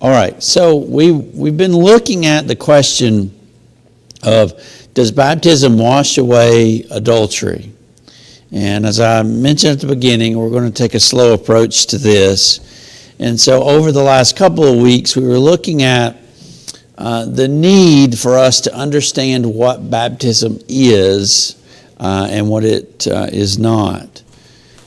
All right, so we've been looking at the question of, does baptism wash away adultery? And as I mentioned at the beginning, we're going to take a slow approach to this. And so over the last couple of weeks, we were looking at the need for us to understand what baptism is and what it is not.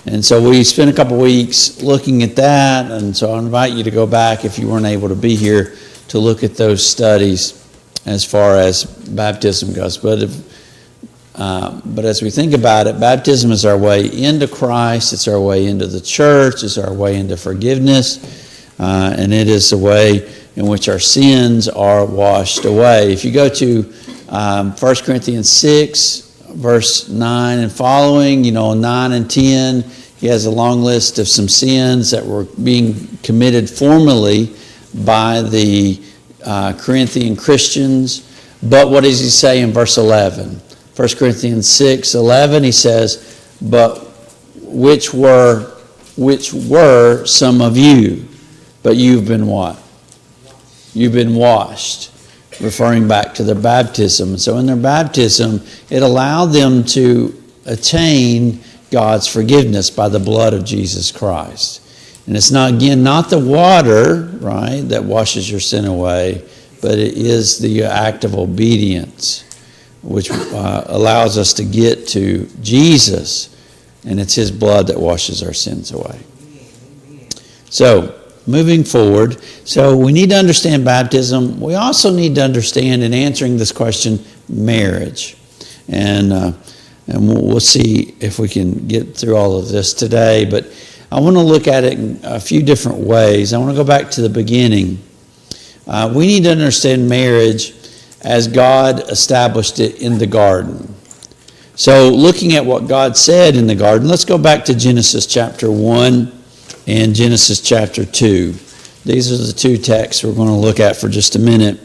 And so we spent a couple weeks looking at that, and so I invite you to go back if you weren't able to be here to look at those studies as far as baptism goes. But as we think about it, baptism is our way into Christ, it's our way into the church, it's our way into forgiveness, and it is the way in which our sins are washed away. If you go to 1 Corinthians 6, verse 9 and following, 9 and 10, he has a long list of some sins that were being committed formerly by the Corinthian Christians. But what does he say in verse 11? 1 Corinthians 6, 11, he says, but which were some of you, but you've been what? You've been washed, referring back to their baptism. So in their baptism, it allowed them to attain God's forgiveness by the blood of Jesus Christ. And it's not the water, right, that washes your sin away, but it is the act of obedience, which allows us to get to Jesus, and it's his blood that washes our sins away. So, moving forward, so we need to understand baptism. We also need to understand, in answering this question, marriage. And we'll see if we can get through all of this today. But I want to look at it in a few different ways. I want to go back to the beginning. We need to understand marriage as God established it in the garden. So looking at what God said in the garden, let's go back to Genesis chapter 1 and Genesis chapter 2. These are the two texts we're going to look at for just a minute.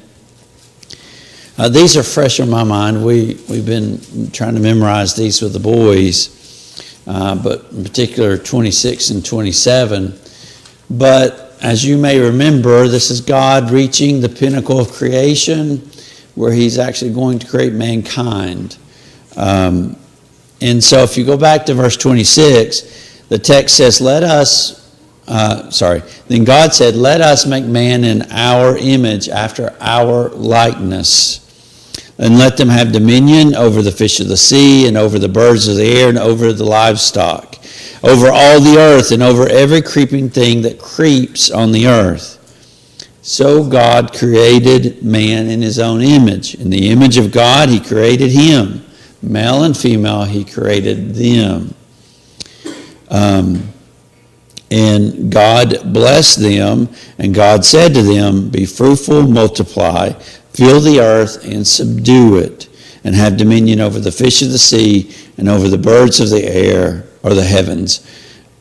These are fresh in my mind. We've been trying to memorize these with the boys, but in particular 26 and 27. But as you may remember, this is God reaching the pinnacle of creation where he's actually going to create mankind. And so if you go back to verse 26, the text says, then God said, let us make man in our image, after our likeness, and let them have dominion over the fish of the sea, and over the birds of the air, and over the livestock, over all the earth, and over every creeping thing that creeps on the earth. So God created man in his own image. In the image of God he created him. Male and female he created them. And God blessed them, and God said to them, be fruitful, multiply, fill the earth, and subdue it, and have dominion over the fish of the sea, and over the birds of the air, or the heavens,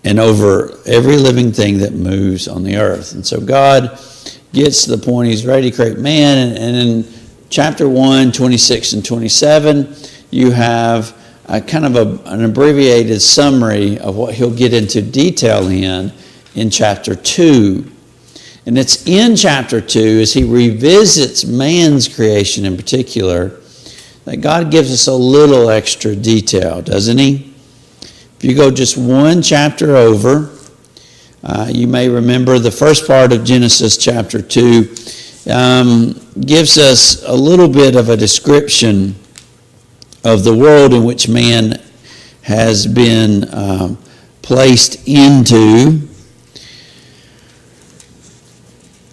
and over every living thing that moves on the earth. And so God gets to the point he's ready to create man, and in chapter 1, 26 and 27, you have a kind of an abbreviated summary of what he'll get into detail in chapter 2. And it's in chapter 2, as he revisits man's creation in particular, that God gives us a little extra detail, doesn't he? If you go just one chapter over, you may remember the first part of Genesis chapter 2 gives us a little bit of a description of the world in which man has been placed into.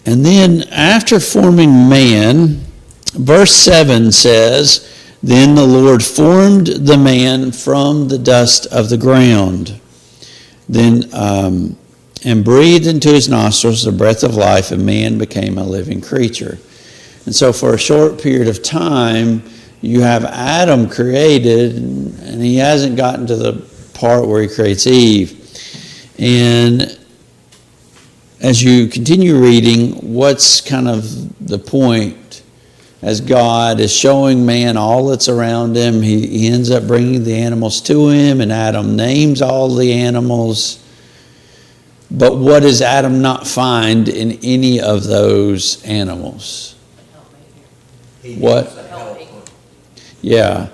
And then after forming man, verse 7 says, then the Lord formed the man from the dust of the ground, and breathed into his nostrils the breath of life, and man became a living creature. And so for a short period of time, you have Adam created, and he hasn't gotten to the part where he creates Eve. And as you continue reading, what's kind of the point? As God is showing man all that's around him, he ends up bringing the animals to him, and Adam names all the animals. But what does Adam not find in any of those animals? What? Yeah.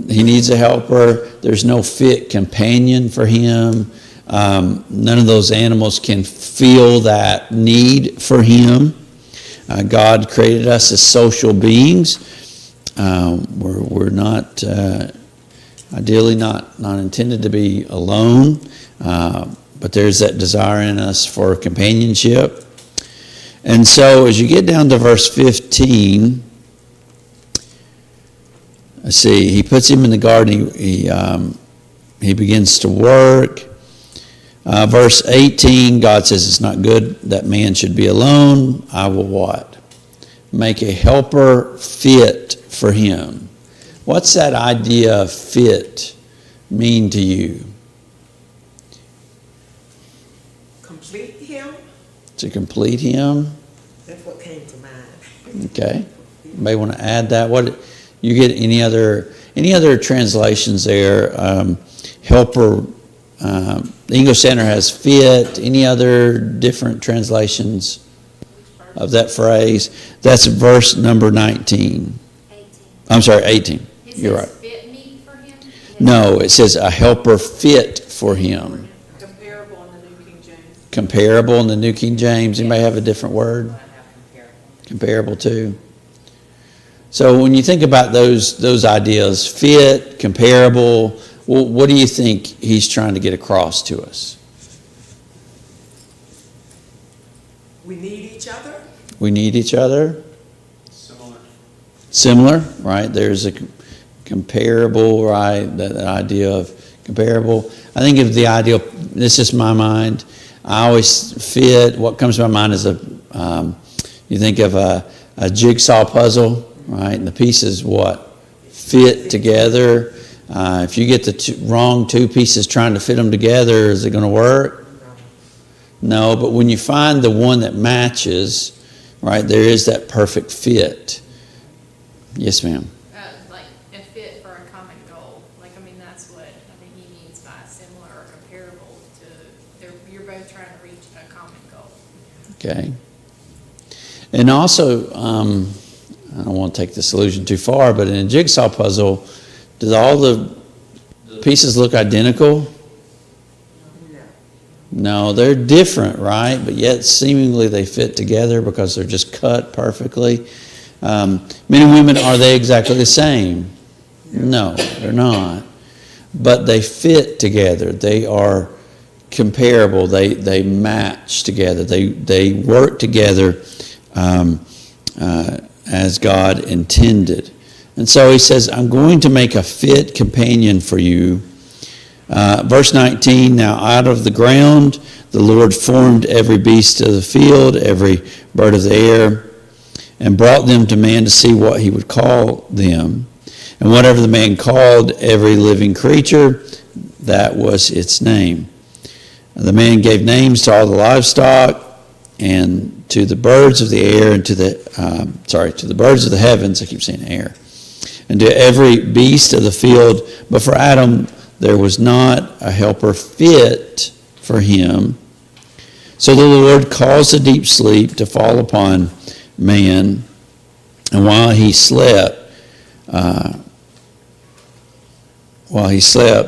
He needs a helper. There's no fit companion for him. None of those animals can feel that need for him. God created us as social beings. We're not, ideally not intended to be alone, but there's that desire in us for companionship. And so as you get down to verse 15, let's see, he puts him in the garden, he begins to work. Verse 18, God says it's not good that man should be alone. I will what? Make a helper fit for him. What's that idea of fit mean to you? Complete him. To complete him? That's what came to mind. Okay. You may want to add that. What you get any other translations there? Helper. The English Standard has fit. Any other different translations of that phrase? That's verse number 19. 18. I'm sorry, 18. You're right. Fit me for him? No, it says a helper fit for him. Comparable in the New King James. Comparable in the New King James. Anybody have a different word? Comparable too. So when you think about those ideas, fit, comparable, well, what do you think he's trying to get across to us? We need each other. We need each other. Similar, right? There's a comparable, right? That idea of comparable. I think of the idea, this is my mind. I always fit, what comes to my mind is you think of a jigsaw puzzle, right? And the pieces, what? Fit together. If you get the wrong two pieces trying to fit them together, is it going to work? No, but when you find the one that matches, right, there is that perfect fit. Yes, ma'am. Like a fit for a common goal. Like, I mean, that's what I think he means by similar or comparable to, you're both trying to reach a common goal. Okay. And also, I don't want to take this illusion too far, but in a jigsaw puzzle, does all the pieces look identical? No, they're different, right? But yet seemingly they fit together because they're just cut perfectly. Men and women, are they exactly the same? No, they're not. But they fit together. They are comparable. They match together. They work together as God intended. And so he says, I'm going to make a fit companion for you. Verse 19, now out of the ground the Lord formed every beast of the field, every bird of the air, and brought them to man to see what he would call them. And whatever the man called every living creature, that was its name. The man gave names to all the livestock and to the birds of the air and to the birds of the heavens, I keep saying air, and to every beast of the field. But for Adam there was not a helper fit for him. So the Lord caused a deep sleep to fall upon man, and while he slept,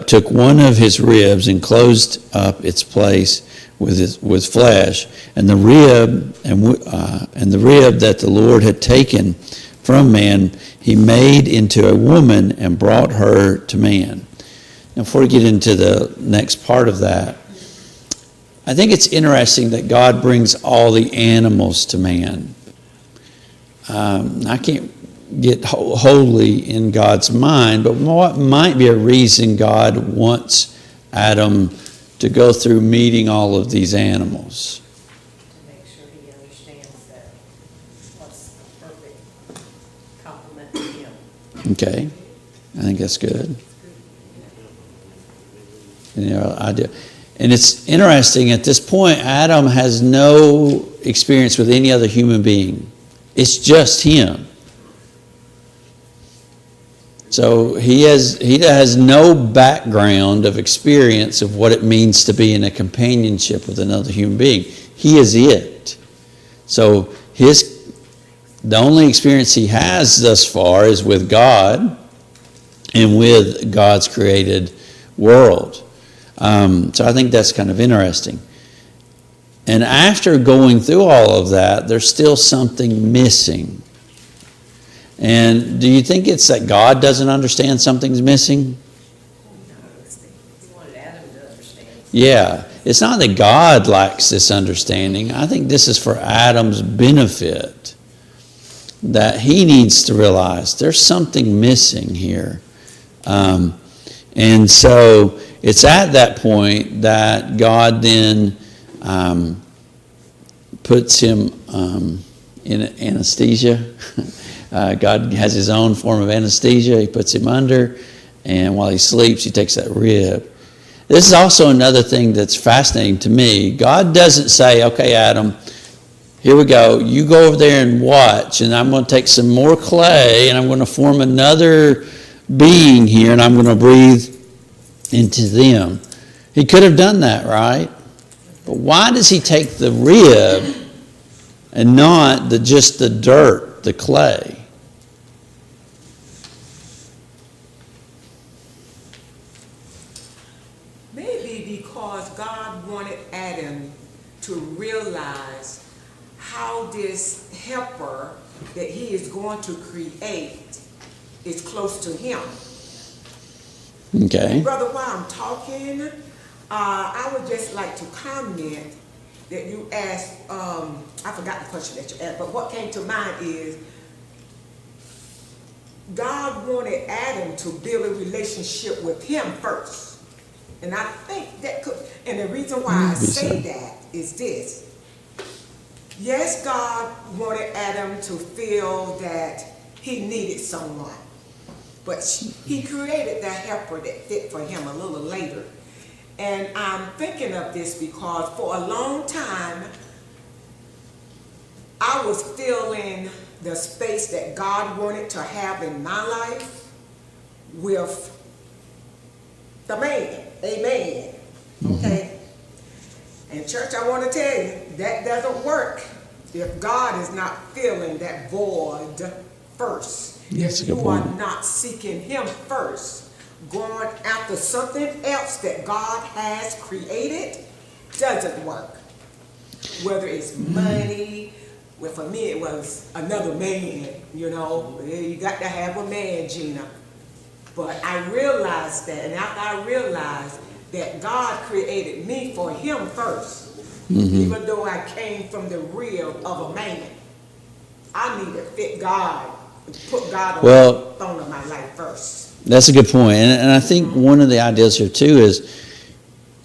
took one of his ribs and closed up its place with flesh, and the rib that the Lord had taken from man, he made into a woman and brought her to man. Now, before we get into the next part of that, I think it's interesting that God brings all the animals to man. I can't get wholly in God's mind, but what might be a reason God wants Adam to go through meeting all of these animals? To make sure he understands that what's the perfect complement to him. Okay, I think that's good. And it's interesting, at this point, Adam has no experience with any other human being. It's just him. So he has no background of experience of what it means to be in a companionship with another human being. He is it. So the only experience he has thus far is with God and with God's created world. So I think that's kind of interesting. And after going through all of that, there's still something missing. And do you think it's that God doesn't understand something's missing? He wanted Adam to understand. Yeah. It's not that God lacks this understanding. I think this is for Adam's benefit, that he needs to realize there's something missing here. And so it's at that point that God then puts him in anesthesia. God has his own form of anesthesia. He puts him under, and while he sleeps, he takes that rib. This is also another thing that's fascinating to me. God doesn't say, okay, Adam, here we go. You go over there and watch, and I'm going to take some more clay, and I'm going to form another being here, and I'm going to breathe into them. He could have done that, right? But why does he take the rib and not just the dirt, the clay? Maybe because God wanted Adam to realize how this helper that he is going to create is close to him. Okay. Brother, while I'm talking, I would just like to comment that you asked, I forgot the question that you asked, but what came to mind is God wanted Adam to build a relationship with him first. And I think that could, and the reason why I say that is this. Yes, God wanted Adam to feel that he needed someone, but he created that helper that fit for him a little later. And I'm thinking of this because for a long time, I was filling the space that God wanted to have in my life with the man, amen, okay? And church, I want to tell you, that doesn't work if God is not filling that void first. That's a If good you point. are not seeking him first, going after something else that God has created, doesn't work. Whether it's money, well, for me it was another man, you know, you got to have a man, Gina. But I realized that, and after I realized that God created me for him first, even though I came from the rib of a man, I need to fit God, put God on the throne of my life first. That's a good point. And I think one of the ideas here too is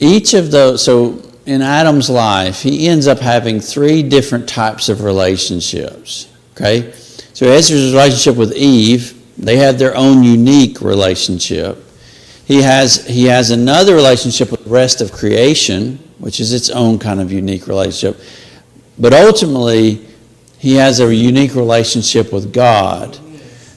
each of those, so in Adam's life, he ends up having 3 different types of relationships. Okay? So he has his relationship with Eve. They have their own unique relationship. He has another relationship with the rest of creation, which is its own kind of unique relationship. But ultimately, he has a unique relationship with God.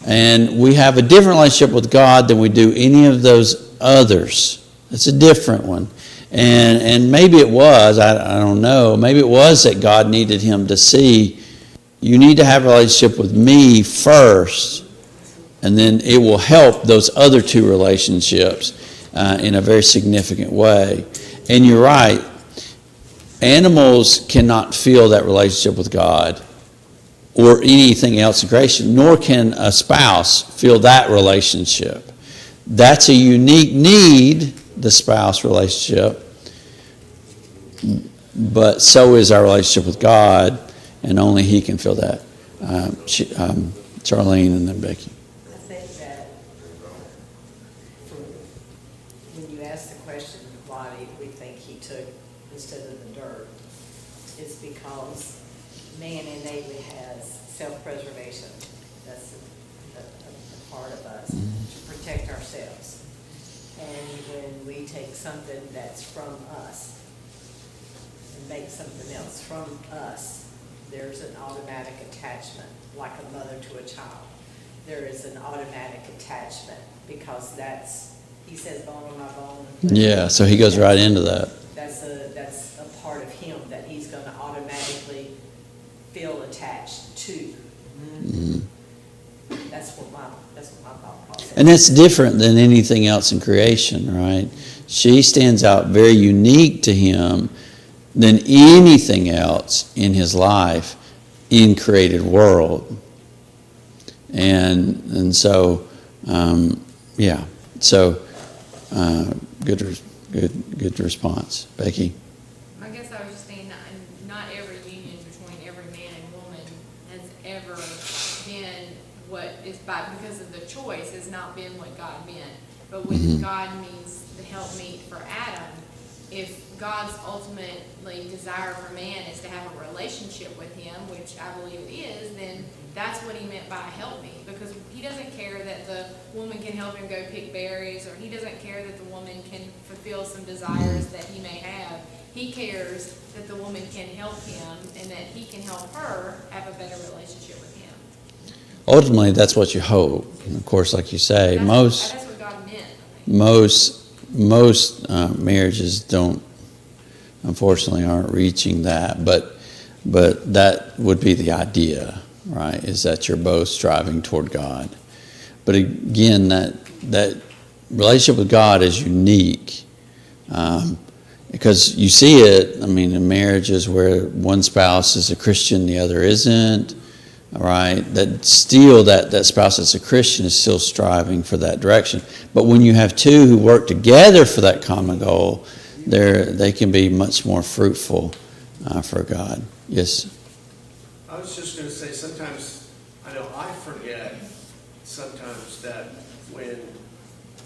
And we have a different relationship with God than we do any of those others. It's a different one. And maybe it was, I don't know, maybe it was that God needed him to see, you need to have a relationship with me first, and then it will help those other 2 relationships in a very significant way. And you're right, animals cannot feel that relationship with God or anything else in creation, nor can a spouse feel that relationship. That's a unique need, the spouse relationship, but so is our relationship with God, and only he can feel that. Charlene and then Becky. I think that when you ask the question, why do we think he took instead of the dirt, it's because man innately has self-preservation. That's a part of us, to protect ourselves. And when we take something that's from us and make something else from us, there's an automatic attachment, like a mother to a child. there is an automatic attachment, because he says bone on my bone. Yeah, so he goes right into that. That's a part of him that he's gonna automatically feel attached to. Mhm. That's what my thought process. And that's different than anything else in creation, right? She stands out very unique to him than anything else in his life in created world. And so, yeah. So, good response, Becky. I guess I was just saying, not every union between every man and woman has ever been because of the choice, has not been what God meant. But when God means the helpmeet for Adam, if God's ultimately desire for man is to have a relationship with him, which I believe it is, then that's what he meant by helpmeet. Because he doesn't care that the woman can help him go pick berries, or he doesn't care that the woman can fulfill some desires that he may have. He cares that the woman can help him and that he can help her have a better relationship with him. Ultimately, that's what you hope. And of course, like you say, That's what God meant, I think. most marriages unfortunately aren't reaching that, but that would be the idea, right? Is that you're both striving toward God. But again, that relationship with God is unique, because you see it. I mean, in marriages where one spouse is a Christian, the other isn't. All right, that spouse that's a Christian is still striving for that direction. But when you have two who work together for that common goal, they can be much more fruitful for God. Yes? I was just going to say, sometimes, I know I forget sometimes that when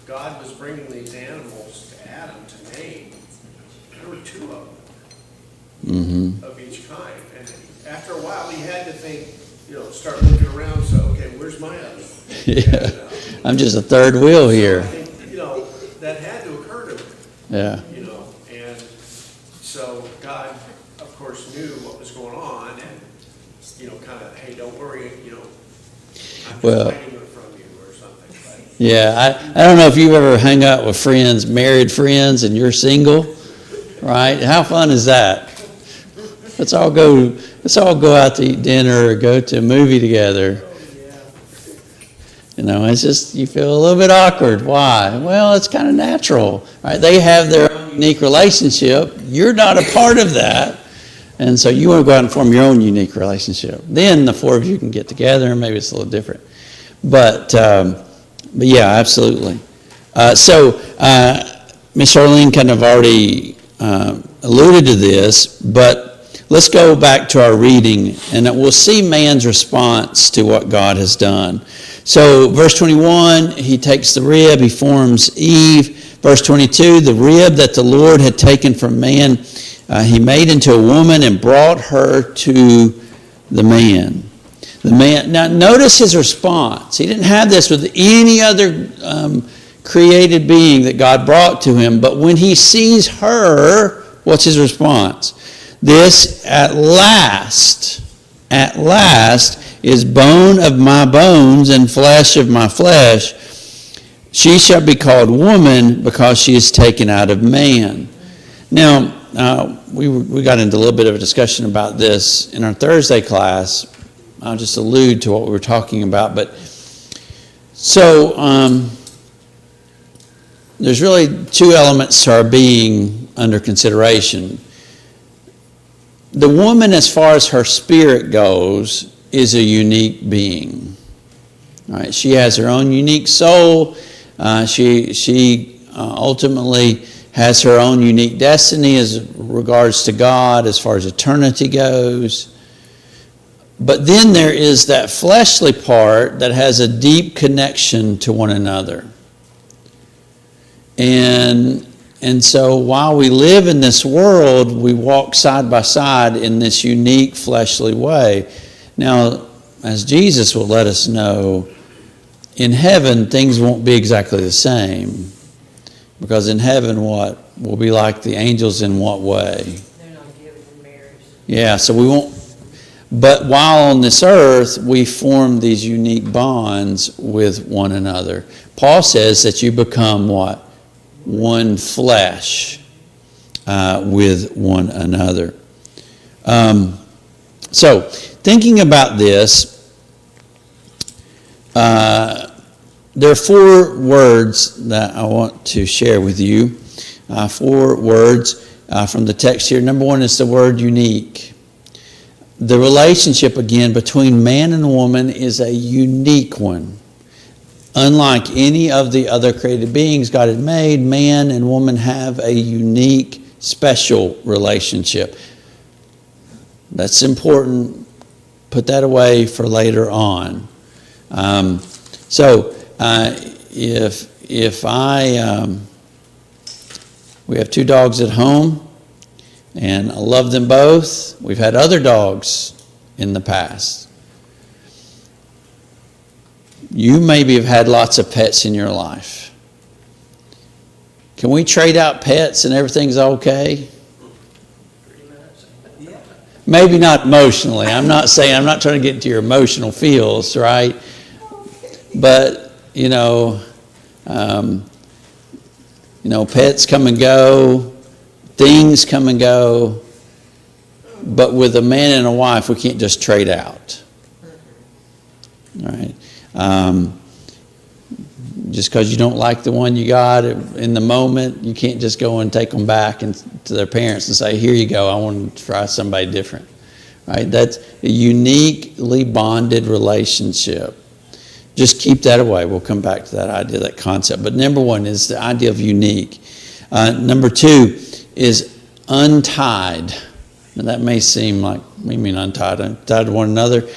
God was bringing these animals to Adam to name, there were two of them, of each kind. And after a while, he had to think, start looking around, so, okay, where's my other? Yeah. And, I'm just a third wheel here. So I think, that had to occur to him. Yeah. And so God, of course, knew what was going on, and, kind of, hey, don't worry, I'm just hiding it from you or something. But, Yeah, I don't know if you've ever hung out with friends, married friends, and you're single, right? How fun is that? Let's all go out to eat dinner or go to a movie together. It's just, you feel a little bit awkward. Why? Well, it's kind of natural, right? They have their own unique relationship. You're not a part of that. And so you want to go out and form your own unique relationship. Then the four of you can get together, and maybe it's a little different. But yeah, absolutely. So Miss Arlene kind of already alluded to this, but let's go back to our reading, and we'll see man's response to what God has done. So verse 21, he takes the rib, he forms Eve. Verse 22, the rib that the Lord had taken from man, he made into a woman and brought her to the man. Now notice his response. He didn't have this with any other created being that God brought to him, but when he sees her, what's his response? This at last is bone of my bones and flesh of my flesh. She shall be called woman because she is taken out of man. Now, we got into a little bit of a discussion about this in our Thursday class. I'll just allude to what we were talking about. But so there's really two elements to our being under consideration. The woman, as far as her spirit goes, is a unique being. All right, she has her own unique soul. She ultimately has her own unique destiny as regards to God, as far as eternity goes. But then there is that fleshly part that has a deep connection to one another. And so while we live in this world, we walk side by side in this unique fleshly way. Now, as Jesus will let us know, in heaven, things won't be exactly the same. Because in heaven, what? We'll be like the angels in what way? They're not given in marriage. Yeah, so we But while on this earth, we form these unique bonds with one another. Paul says that you become what? One flesh with one another. So, thinking about this, there are 4 words that I want to share with you. 4 words from the text here. Number 1 is the word unique. The relationship, again, between man and woman is a unique one. Unlike any of the other created beings God had made, man and woman have a unique, special relationship. That's important. Put that away for later on. We have 2 dogs at home, and I love them both. We've had other dogs in the past. You maybe have had lots of pets in your life. Can we trade out pets and everything's okay? Maybe not emotionally. I'm not trying to get into your emotional feels, right? But, pets come and go, things come and go, but with a man and a wife, we can't just trade out. Right? Just because you don't like the one you got in the moment, you can't just go and take them back to their parents and say, here you go, I want to try somebody different. Right? That's a uniquely bonded relationship. Just keep that away. We'll come back to that idea, that concept. But number 1 is the idea of unique. Number 2 is untied. Now that may seem like, what do you mean untied? Untied to one another?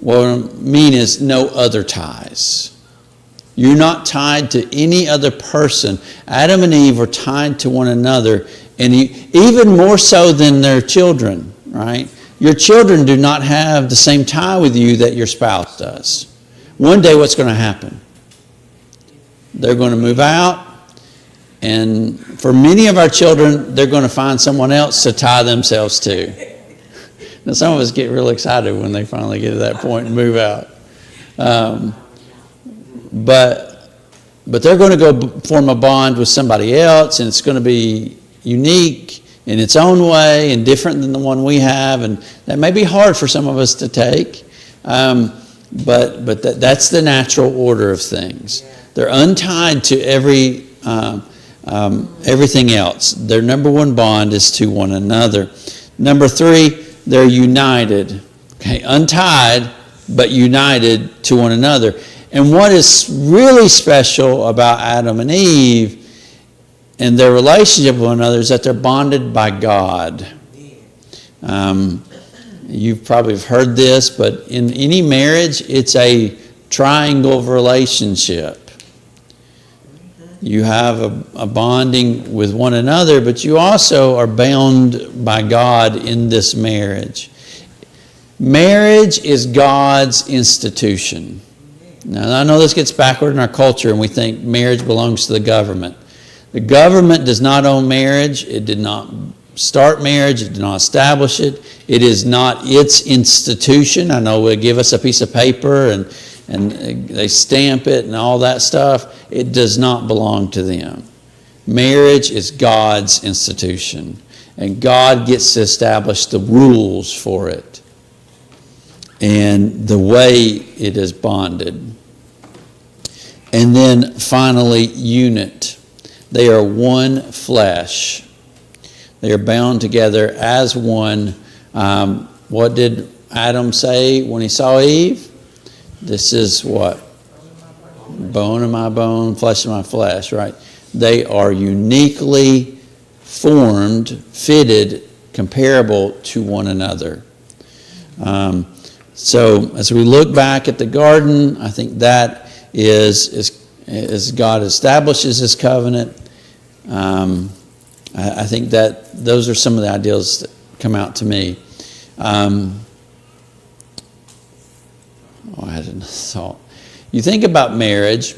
What I mean is no other ties. You're not tied to any other person. Adam and Eve were tied to one another, and even more so than their children, right? Your children do not have the same tie with you that your spouse does. One day what's going to happen? They're going to move out, and for many of our children, they're going to find someone else to tie themselves to. Now, some of us get real excited when they finally get to that point and move out. But they're going to go form a bond with somebody else, and it's going to be unique in its own way and different than the one we have, and that may be hard for some of us to take. But that's the natural order of things. They're untied to everything else. Their number 1 bond is to one another. Number 3, they're united. Okay, untied, but united to one another. And what is really special about Adam and Eve and their relationship with one another is that they're bonded by God. You've probably heard this, but in any marriage, it's a triangle of relationship. You have a bonding with one another, but you also are bound by God in this marriage. Marriage is God's institution. Now, I know this gets backward in our culture, and we think marriage belongs to the government. The government does not own marriage. It did not start marriage. It did not establish it. It is not its institution. I know they give us a piece of paper and they stamp it and all that stuff. It does not belong to them. Marriage is God's institution, and God gets to establish the rules for it and the way it is bonded. And then finally, unit. They are one flesh. They are bound together as one. What did Adam say when he saw Eve? This is what? Bone of my bone, flesh of my flesh, right? They are uniquely formed, fitted, comparable to one another. So as we look back at the garden, I think that is as God establishes His covenant. I think that those are some of the ideas that come out to me. I had a thought. You think about marriage.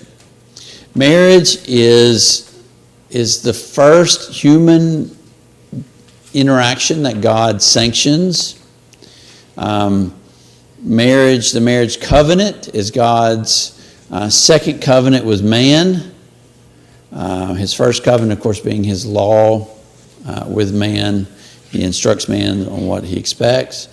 Marriage is the first human interaction that God sanctions. Marriage, the marriage covenant, is God's second covenant with man. His first covenant, of course, being his law with man. He instructs man on what he expects.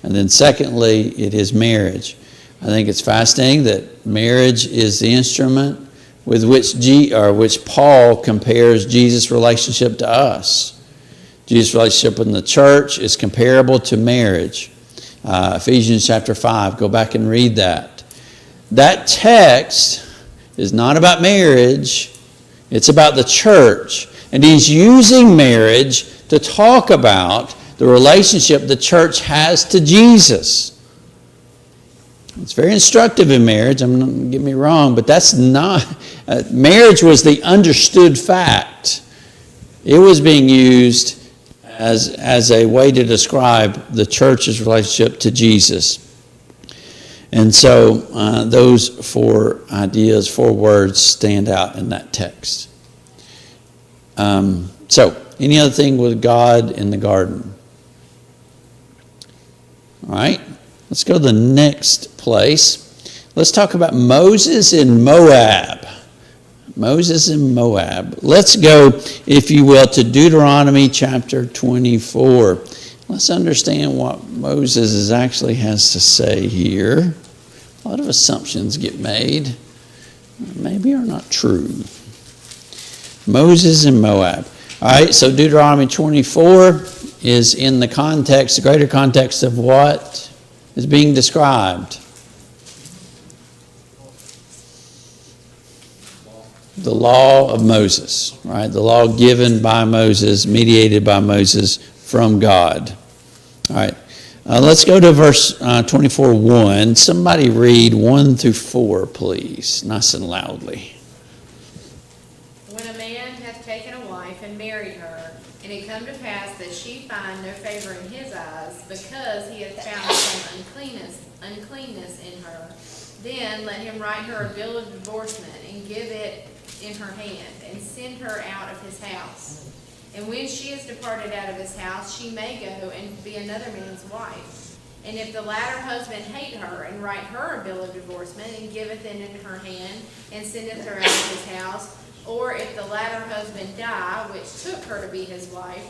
And then secondly, it is marriage. I think it's fascinating that marriage is the instrument with which Paul compares Jesus' relationship to us. Jesus' relationship in the church is comparable to marriage. Ephesians chapter 5, go back and read that. That text is not about marriage, it's about the church. And he's using marriage to talk about the relationship the church has to Jesus. It's very instructive in marriage, don't get me wrong, but that's not, marriage was the understood fact. It was being used as a way to describe the church's relationship to Jesus. And so those four ideas, four words stand out in that text. So, any other thing with God in the garden? All right, let's go to the next place. Let's talk about Moses in Moab. Moses in Moab. Let's go, if you will, to Deuteronomy chapter 24. Let's understand what Moses actually has to say here. A lot of assumptions get made, maybe are not true. Moses in Moab. All right, so Deuteronomy 24 is in the context, the greater context of what is being described. The law of Moses, right? The law given by Moses, mediated by Moses from God. All right, let's go to verse 24:1. Somebody read 1 through 4, please, nice and loudly. When a man hath taken a wife and married her, and it come to pass that she find no favor in his eyes, because he hath found some uncleanness in her, then let him write her a bill of divorcement, and give it in her hand, and send her out of his house. And when she is departed out of his house, she may go and be another man's wife. And if the latter husband hate her, and write her a bill of divorcement, and giveth it in her hand, and sendeth her out of his house, or if the latter husband die, which took her to be his wife,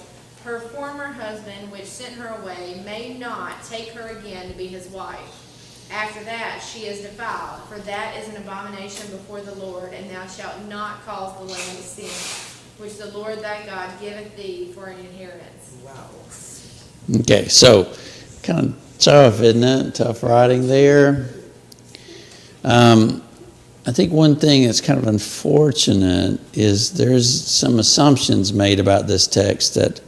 her former husband, which sent her away, may not take her again to be his wife. After that she is defiled, for that is an abomination before the Lord, and thou shalt not cause the land to sin, which the Lord thy God giveth thee for an inheritance. Wow. Okay, so kind of tough, isn't it? Tough writing there. I think one thing that's kind of unfortunate is there's some assumptions made about this text that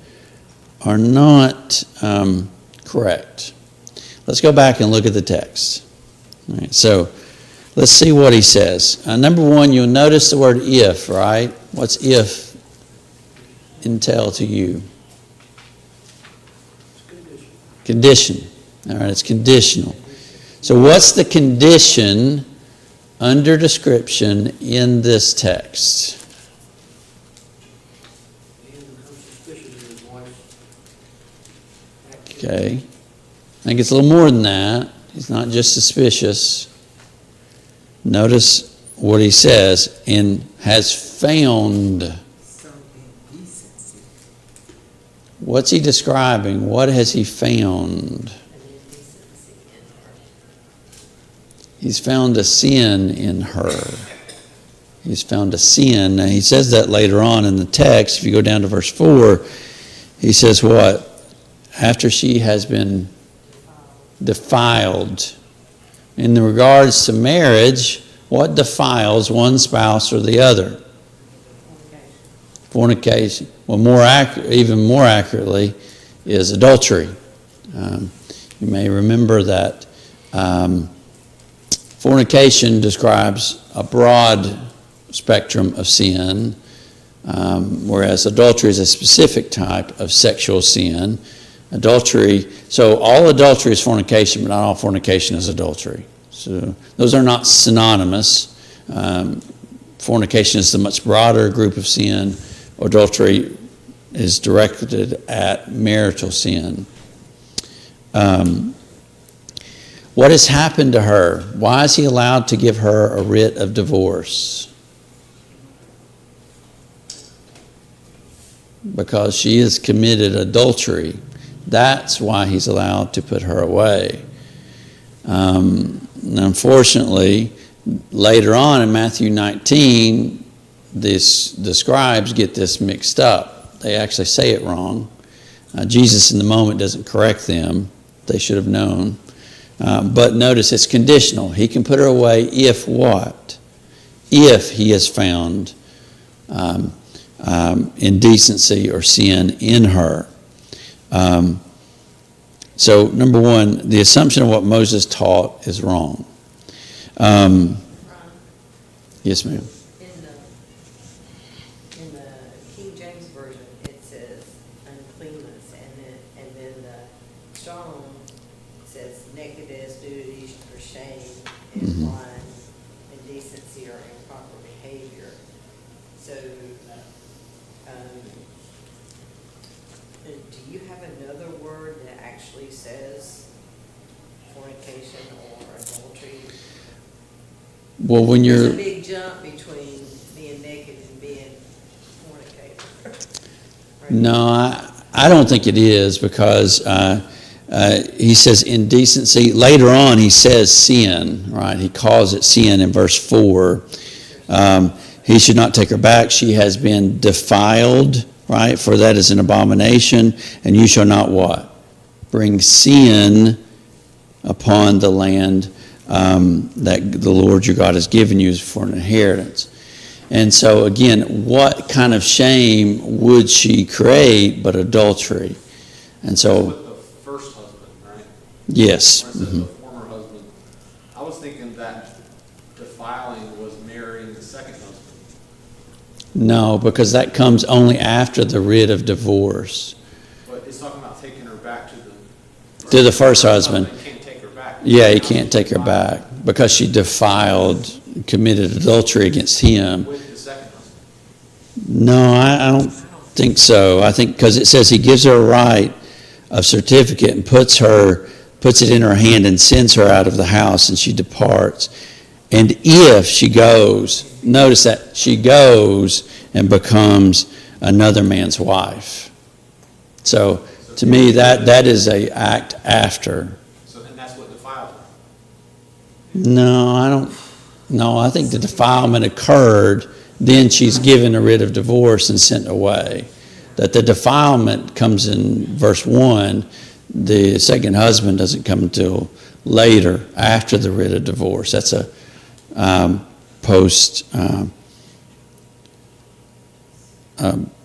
are not correct. Let's go back and look at the text. All right, so let's see what he says. Number one, you'll notice the word if, right? What's if entail to you? Condition. All right, it's conditional. So what's the condition under description in this text? Okay. I think it's a little more than that. He's not just suspicious. Notice what he says, and has found. Some indecency. What's he describing? What has he found? He's found a sin in her. He's found a sin. Now, he says that later on in the text. If you go down to verse 4, he says what? After she has been defiled. In regards to marriage, what defiles one spouse or the other? Fornication. Well, even more accurately, is adultery. You may remember that fornication describes a broad spectrum of sin, whereas adultery is a specific type of sexual sin. Adultery, so all adultery is fornication, but not all fornication is adultery. So those are not synonymous. Fornication is the much broader group of sin. Adultery is directed at marital sin. What has happened to her? Why is he allowed to give her a writ of divorce? Because she has committed adultery. That's why he's allowed to put her away. Unfortunately, later on in Matthew 19, the scribes get this mixed up. They actually say it wrong. Jesus in the moment doesn't correct them. They should have known. But notice it's conditional. He can put her away if what? If he has found indecency or sin in her. So, number one, the assumption of what Moses taught is wrong. Yes, ma'am. In the King James Version, it says uncleanness, and then the Strong says nakedness, nudity, or shame, and crime, indecency, or improper behavior. So, do you have another word that actually says fornication or adultery? Well, when There's you're... a big jump between being naked and being fornicated. Right? No, I don't think it is, because he says indecency. Later on, he says sin, right? He calls it sin in verse 4. He should not take her back. She has been defiled, right? For that is an abomination. And you shall not what? Bring sin upon the land that the Lord your God has given you for an inheritance. And so again, what kind of shame would she create but adultery? And so, with the first husband, right? yes. When it says the former husband, I was thinking that defiling was marrying the second husband. No, because that comes only after the writ of divorce. But it's talking about taking her back To the first husband. He can't take her back. Yeah, he can't take her back because she defiled, committed adultery against him. With the second husband. No, I don't think so. I think because it says he gives her a right of certificate and puts it in her hand and sends her out of the house, and she departs. And if she goes, notice that she goes and becomes another man's wife. So to me, that is a act after. So then that's what defiled her. No, I think the defilement occurred, then she's given a writ of divorce and sent away. That the defilement comes in verse 1, the second husband doesn't come until later, after the writ of divorce. That's a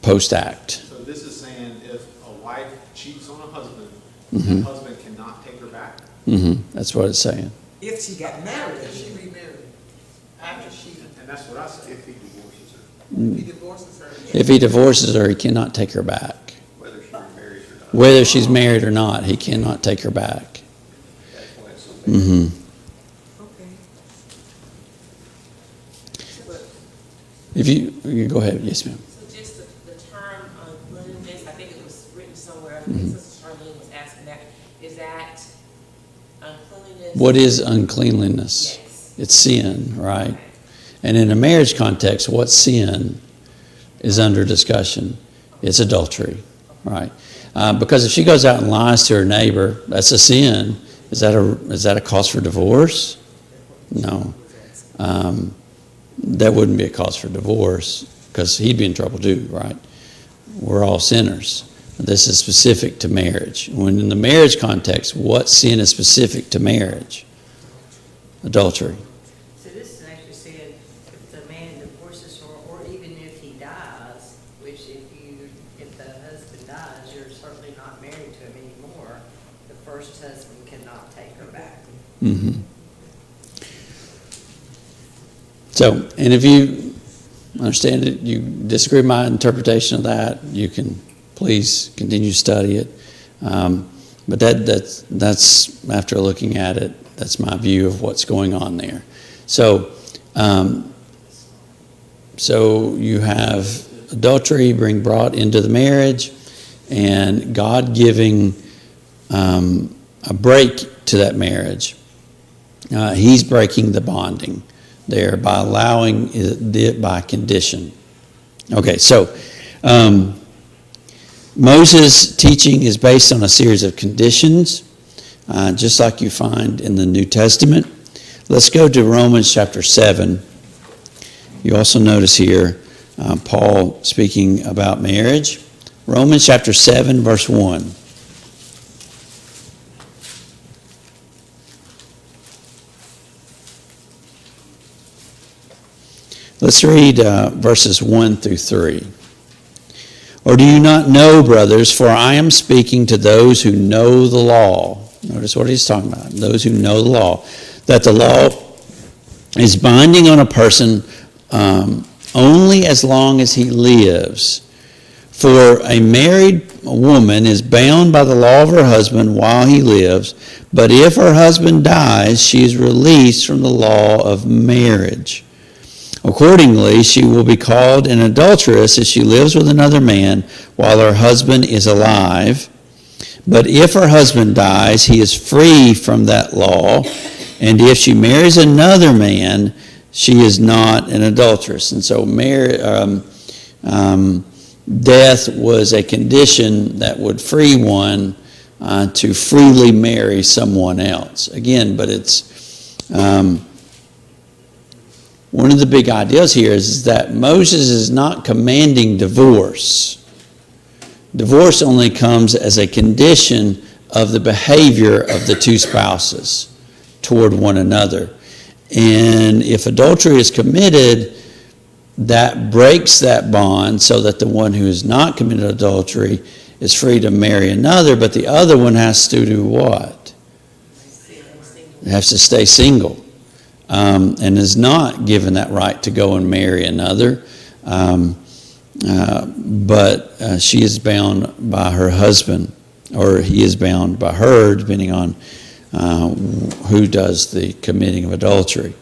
post-act. So this is saying if a wife cheats on a husband, Mm-hmm. the husband cannot take her back. That's what it's saying. If she got married, If she remarried, after she, And that's what I said. If he divorces her, he divorces her. If he divorces her, he cannot take her back. whether she remarries or not. Whether she's married or not, he cannot take her back. That's why it's so bad. Mm-hmm. okay. If you go ahead, yes, ma'am. So just the term uncleanness, I think it was written somewhere, I think Sister Charlene was asking that, is that uncleanness? What is uncleanliness? Yes. It's sin, right? Okay. And in a marriage context, what sin is under discussion? It's adultery, right? Because if she goes out and lies to her neighbor, that's a sin. Is that a cause for divorce? No. That wouldn't be a cause for divorce because he'd be in trouble too, right? We're all sinners. This is specific to marriage. When in the marriage context, what sin is specific to marriage? Adultery. So this is actually said, if the man divorces her, or even if he dies, which if the husband dies, you're certainly not married to him anymore, the first husband cannot take her back. Mm-hmm. So, and if you understand it, you disagree with my interpretation of that, you can please continue to study it. But that's after looking at it, that's my view of what's going on there. So, so you have adultery being brought into the marriage, and God giving a break to that marriage he's breaking the bonding there by allowing it by condition. Okay, so Moses' teaching is based on a series of conditions, just like you find in the New Testament. Let's go to Romans chapter 7. You also notice here Paul speaking about marriage. Romans chapter 7, verse 1. Let's read verses 1 through 3. Or do you not know, brothers, for I am speaking to those who know the law. Notice what he's talking about. Those who know the law. That the law is binding on a person only as long as he lives. For a married woman is bound by the law of her husband while he lives, but if her husband dies, she is released from the law of marriage. Accordingly, she will be called an adulteress if she lives with another man while her husband is alive. But if her husband dies, he is free from that law, and if she marries another man, she is not an adulteress. And so death was a condition that would free one to freely marry someone else. Again, but it's one of the big ideas here is that Moses is not commanding divorce. Divorce only comes as a condition of the behavior of the two spouses toward one another. And if adultery is committed, that breaks that bond so that the one who has not committed adultery is free to marry another, but the other one has to do what? It has to stay single, and is not given that right to go and marry another. But she is bound by her husband, or he is bound by her, depending on who does the committing of adultery.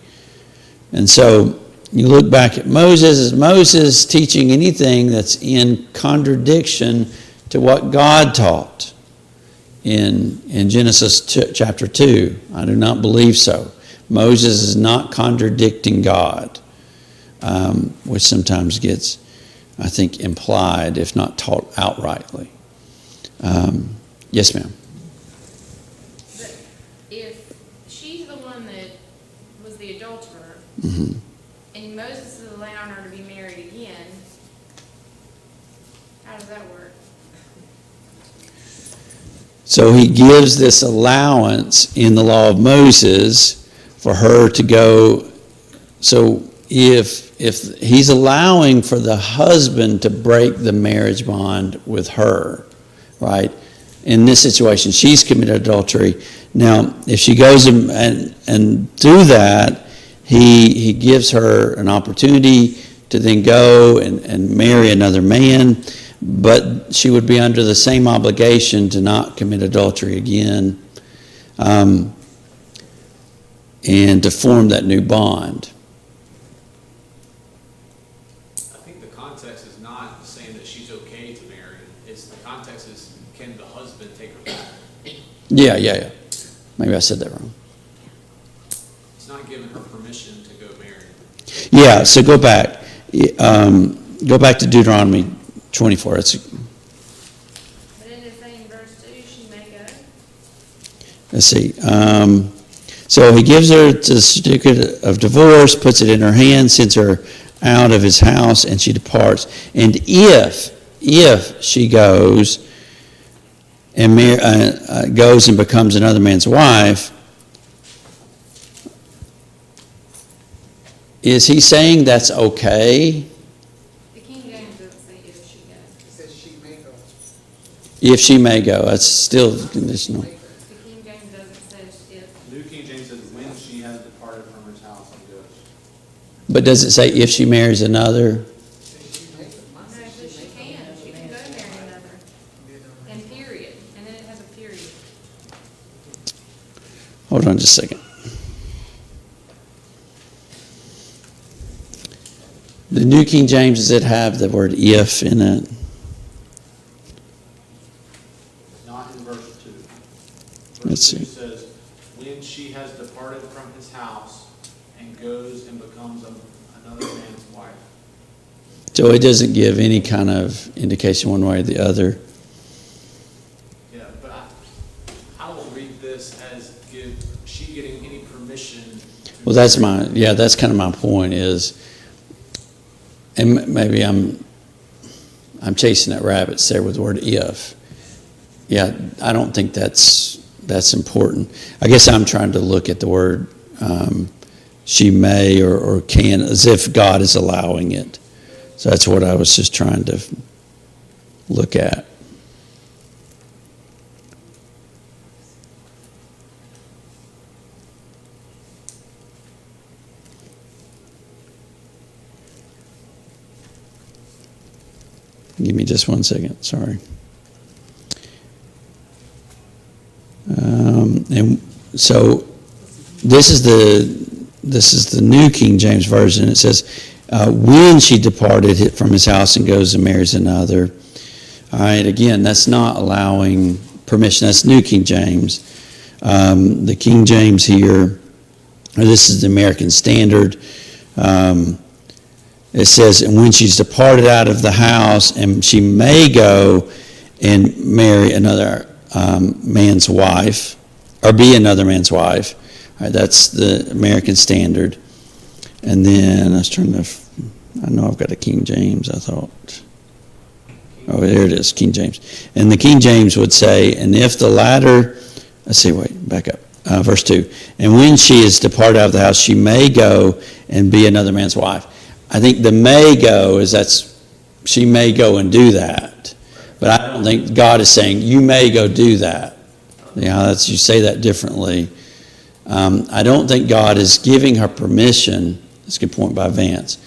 And so you look back at Moses. Is Moses teaching anything that's in contradiction to what God taught in Genesis chapter 2? I do not believe so. Moses is not contradicting God, which sometimes gets, I think, implied, if not taught outrightly. Yes, ma'am. But if she's the one that was the adulterer, Mm-hmm. and Moses is allowing her to be married again, how does that work? So he gives this allowance in the law of Moses for her to go. So if he's allowing for the husband to break the marriage bond with her, right? In this situation, she's committed adultery. Now, if she goes and through that, he gives her an opportunity to then go and marry another man, but she would be under the same obligation to not commit adultery again, and to form that new bond. I think the context is not saying that she's okay to marry. It's the context is, can the husband take her back? Yeah. Maybe I said that wrong. It's not giving her permission to go marry. Yeah, so go back. Go back to Deuteronomy 24. But in the same verse 2, she may go. Let's see. So he gives her the certificate of divorce, puts it in her hand, sends her out of his house, and she departs. And if she goes and goes and becomes another man's wife, is he saying that's okay? The King James doesn't say if she goes. It says she may go. If she may go, that's still conditional. The King James doesn't say if. New King James says, when she has departed from his house and goes. But does it say if she marries another? It says she may go. Mine No, says but she may can. She can go marry another. go. And period. And then it has a period. Hold on just a second. The New King James, does it have the word if in it? Not in verse 2. Let's Verse 2 see. says, when she has departed from his house and goes and becomes another man's wife. So it doesn't give any kind of indication one way or the other. Yeah, but I will read this as she getting any permission. Well, that's kind of my point is, and maybe I'm chasing that rabbit there with the word if. Yeah, I don't think that's important. I guess I'm trying to look at the word she may or can as if God is allowing it. So that's what I was just trying to look at. Give me just 1 second, sorry. And so this is the New King James Version. It says, when she departed from his house and goes and marries another. All right, again, that's not allowing permission. That's New King James. The King James here, or this is the American Standard. It says, and when she's departed out of the house, and she may go and marry another man's wife, or be another man's wife. All right, that's the American Standard. And then I know I've got a King James, I thought. Oh, there it is, King James. And the King James would say, and if the latter, back up. Verse 2. And when she is departed out of the house, she may go and be another man's wife. I think the may go she may go and do that. But I don't think God is saying, you may go do that. You say that differently. I don't think God is giving her permission. That's a good point by Vance.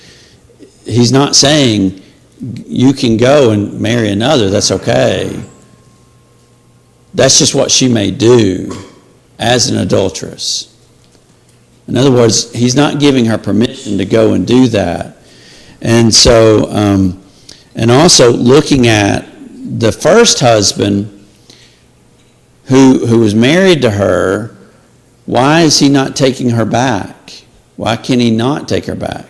He's not saying you can go and marry another. That's okay. That's just what she may do as an adulteress. In other words, he's not giving her permission to go and do that. And so, and also looking at the first husband who was married to her, why is he not taking her back? Why can he not take her back?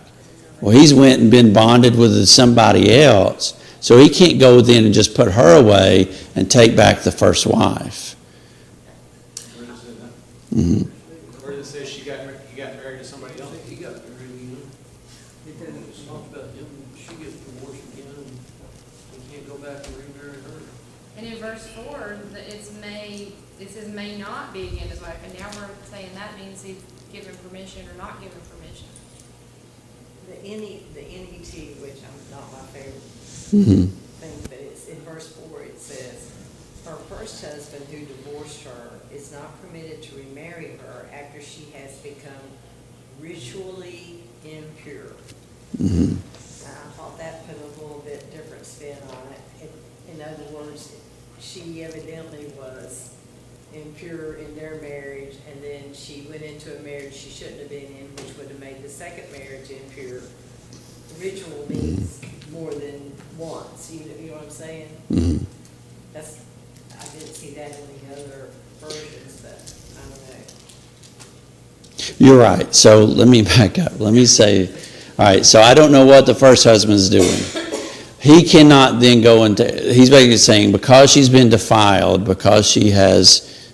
Well, he's went and been bonded with somebody else, so he can't go then and just put her away and take back the first wife. Where does it say that? Mm-hmm. Where does it say he got married to somebody else? He got married, It didn't talk about him, she gets divorced again, and he can't go back and remarry her. And in verse 4, it says may not be again his wife, and now we're saying that means he's given permission or not given permission. The NET, which I'm not my favorite Mm-hmm. thing, but it's in verse 4, it says, her first husband who divorced her is not permitted to remarry her after she has become ritually impure. Mm-hmm. I thought that put a little bit different spin on it. In other words, she evidently was impure in their marriage, and then she went into a marriage she shouldn't have been in, which would have made the second marriage impure. Ritual means more than once, you know what I'm saying? Mm-hmm. I didn't see that in the other versions, but I don't know. You're right. So let me back up. Let me say, all right, so I don't know what the first husband's doing. He cannot then go into, he's basically saying because she's been defiled, because she has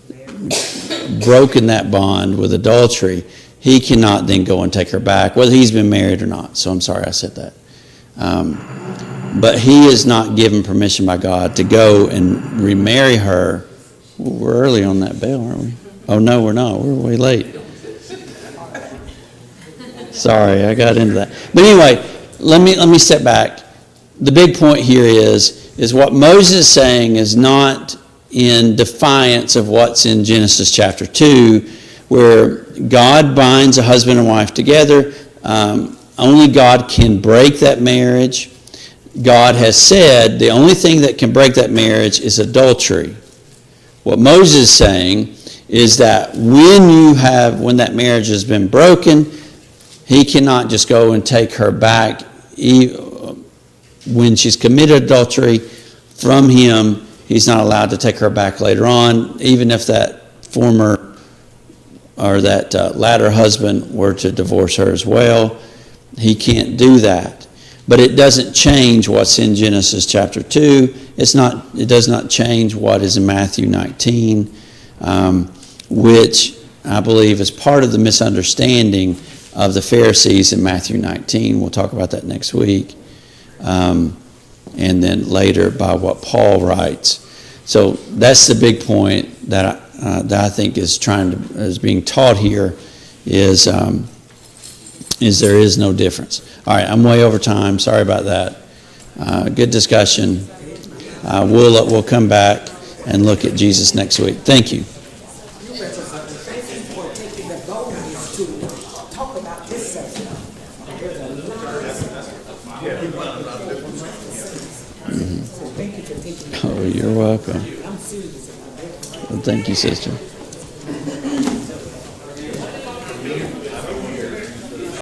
broken that bond with adultery, he cannot then go and take her back, whether he's been married or not. So I'm sorry I said that. But he is not given permission by God to go and remarry her. We're early on that bell, aren't we? Oh, no, we're not. We're way late. Sorry, I got into that. But anyway, let me step back. The big point here is what Moses is saying is not in defiance of what's in Genesis chapter 2, where God binds a husband and wife together. Only God can break that marriage. God has said the only thing that can break that marriage is adultery. What Moses is saying is that when that marriage has been broken, he cannot just go and take her back when she's committed adultery from him. He's not allowed to take her back later on, even if that former or that latter husband were to divorce her as well, he can't do that. But it doesn't change what's in Genesis chapter 2. It does not change what is in Matthew 19, which I believe is part of the misunderstanding of the Pharisees in Matthew 19. We'll talk about that next week. And then later by what Paul writes. So that's the big point that I think is being taught here is there is no difference. All right, I'm way over time. Sorry about that. Good discussion. We'll come back and look at Jesus next week. Thank you. Thank you for taking the boldness to talk about this subject. There's a lot of So thank you for taking the Oh, you're welcome. I'm serious. Well, thank you, sister.